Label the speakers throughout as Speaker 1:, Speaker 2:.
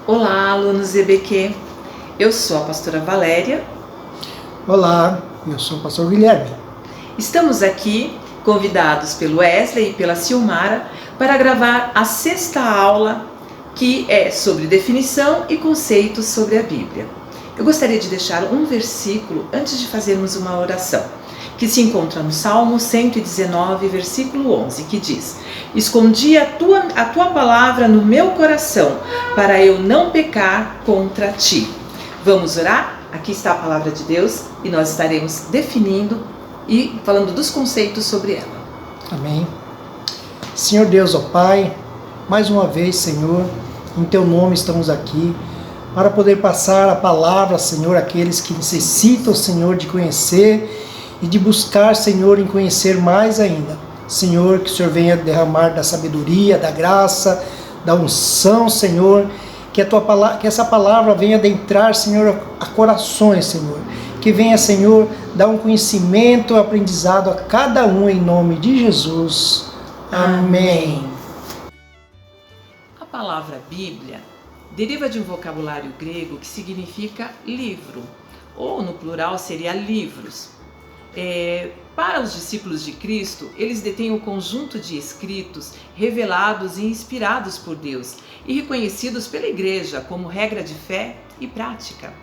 Speaker 1: Olá, alunos EBQ. Eu sou a pastora Valéria.
Speaker 2: Olá, eu sou o pastor Guilherme.
Speaker 1: Estamos aqui convidados pelo Wesley e pela Silmara para gravar a 6ª aula, que é sobre definição e conceitos sobre a Bíblia. Eu gostaria de deixar um versículo antes de fazermos uma oração, que se encontra no Salmo 119, versículo 11, que diz: Escondi a tua palavra no meu coração, para eu não pecar contra ti. Vamos orar? Aqui está a palavra de Deus e nós estaremos definindo e falando dos conceitos sobre ela.
Speaker 2: Amém. Senhor Deus, ó Pai, mais uma vez, Senhor, em Teu nome estamos aqui para poder passar a palavra, Senhor, àqueles que necessitam, Senhor, de conhecer e de buscar, Senhor, em conhecer mais ainda. Senhor, que o Senhor venha derramar da sabedoria, da graça, da unção, Senhor, que essa palavra venha adentrar, Senhor, a corações, Senhor, que venha, Senhor, dar um conhecimento, aprendizado a cada um em nome de Jesus. Amém.
Speaker 1: A palavra Bíblia deriva de um vocabulário grego que significa livro, ou no plural seria livros. Para os discípulos de Cristo, eles detêm um conjunto de escritos revelados e inspirados por Deus e reconhecidos pela Igreja como regra de fé e prática.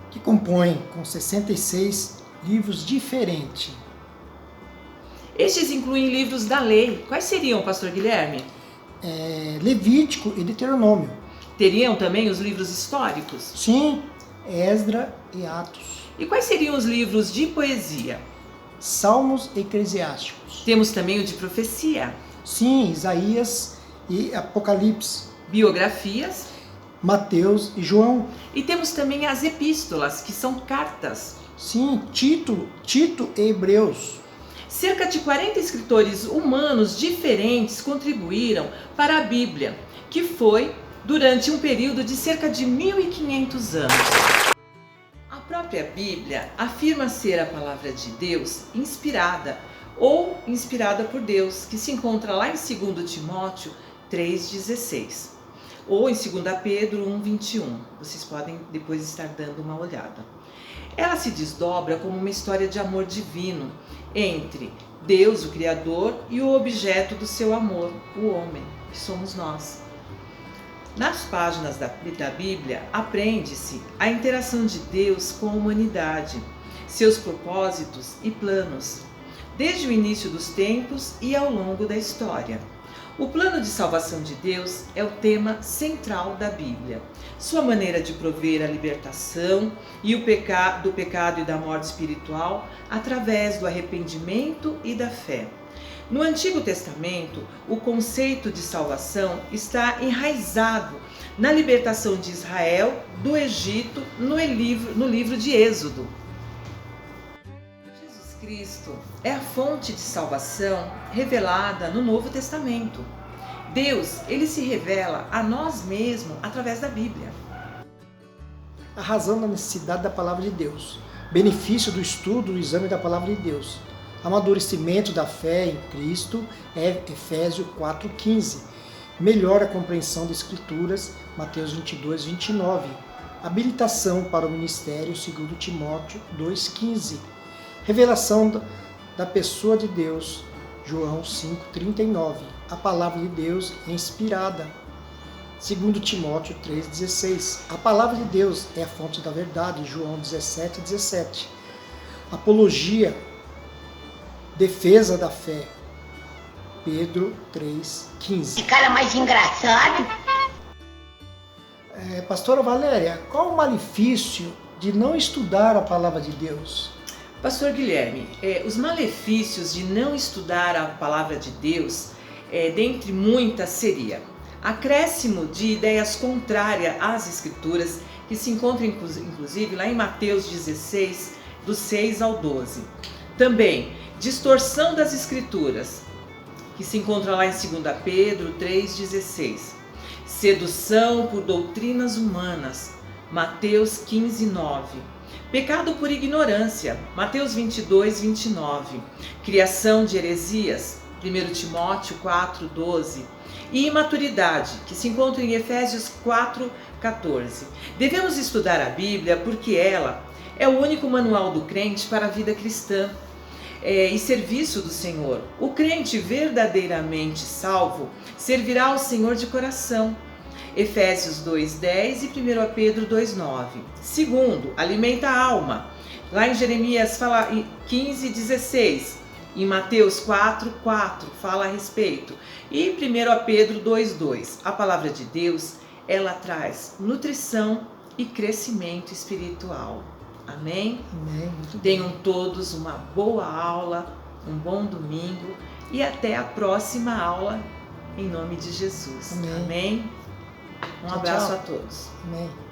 Speaker 2: Que compõe com 66 livros diferentes.
Speaker 1: Estes incluem livros da lei. Quais seriam, pastor Guilherme?
Speaker 2: Levítico e Deuteronômio.
Speaker 1: Teriam também os livros históricos?
Speaker 2: Sim, Esdra e Atos.
Speaker 1: E quais seriam os livros de poesia?
Speaker 2: Salmos e Eclesiásticos.
Speaker 1: Temos também o de profecia.
Speaker 2: Sim, Isaías e Apocalipse.
Speaker 1: Biografias.
Speaker 2: Mateus e João.
Speaker 1: E temos também as epístolas, que são cartas.
Speaker 2: Sim, Tito e Hebreus.
Speaker 1: Cerca de 40 escritores humanos diferentes contribuíram para a Bíblia, que foi durante um período de cerca de 1500 anos. A própria Bíblia afirma ser a palavra de Deus inspirada ou inspirada por Deus, que se encontra lá em 2 Timóteo 3,16 ou em 2 Pedro 1,21. Vocês podem depois estar dando uma olhada. Ela se desdobra como uma história de amor divino entre Deus, o Criador, e o objeto do seu amor, o homem, que somos nós. Nas páginas da Bíblia, aprende-se a interação de Deus com a humanidade, seus propósitos e planos, desde o início dos tempos e ao longo da história. O plano de salvação de Deus é o tema central da Bíblia. Sua maneira de prover a libertação e do pecado e da morte espiritual através do arrependimento e da fé. No Antigo Testamento, o conceito de salvação está enraizado na libertação de Israel do Egito no livro de Êxodo. Jesus Cristo é a fonte de salvação revelada no Novo Testamento. Deus, ele se revela a nós mesmos através da Bíblia.
Speaker 2: A razão da necessidade da palavra de Deus, benefício do estudo e exame da palavra de Deus, amadurecimento da fé em Cristo é Efésios 4,15. Melhora a compreensão das Escrituras, Mateus 22:29. Habilitação para o ministério, 2 Timóteo 2,15. Revelação da pessoa de Deus, João 5,39. A palavra de Deus é inspirada, 2 Timóteo 3,16. A palavra de Deus é a fonte da verdade, João 17,17. Apologia, defesa da fé, Pedro 3,15.
Speaker 3: Que cara mais engraçado.
Speaker 2: Pastora Valéria, qual o malefício de não estudar a palavra de Deus?
Speaker 1: Pastor Guilherme, os malefícios de não estudar a palavra de Deus, dentre muitas, seria acréscimo de ideias contrárias às Escrituras, que se encontram inclusive lá em Mateus 16, do 6 ao 12. Também distorção das Escrituras, que se encontra lá em 2 Pedro 3,16. Sedução por doutrinas humanas, Mateus 15:9. Pecado por ignorância, Mateus 22:29. Criação de heresias, 1 Timóteo 4:12, e imaturidade, que se encontra em Efésios 4:14. Devemos estudar a Bíblia porque ela é o único manual do crente para a vida cristã e serviço do Senhor. O crente verdadeiramente salvo servirá ao Senhor de coração. Efésios 2:10 e 1 Pedro 2:9. Segundo, alimenta a alma. Lá em Jeremias fala 15:16. Em Mateus 4:4 fala a respeito. E 1 Pedro 2:2. A palavra de Deus, ela traz nutrição e crescimento espiritual. Amém?
Speaker 2: Amém. Muito
Speaker 1: Tenham todos uma boa aula, um bom domingo e até a próxima aula, em nome de Jesus.
Speaker 2: Amém.
Speaker 1: Amém? Um
Speaker 2: Tchau,
Speaker 1: abraço
Speaker 2: tchau.
Speaker 1: a todos.
Speaker 2: Amém.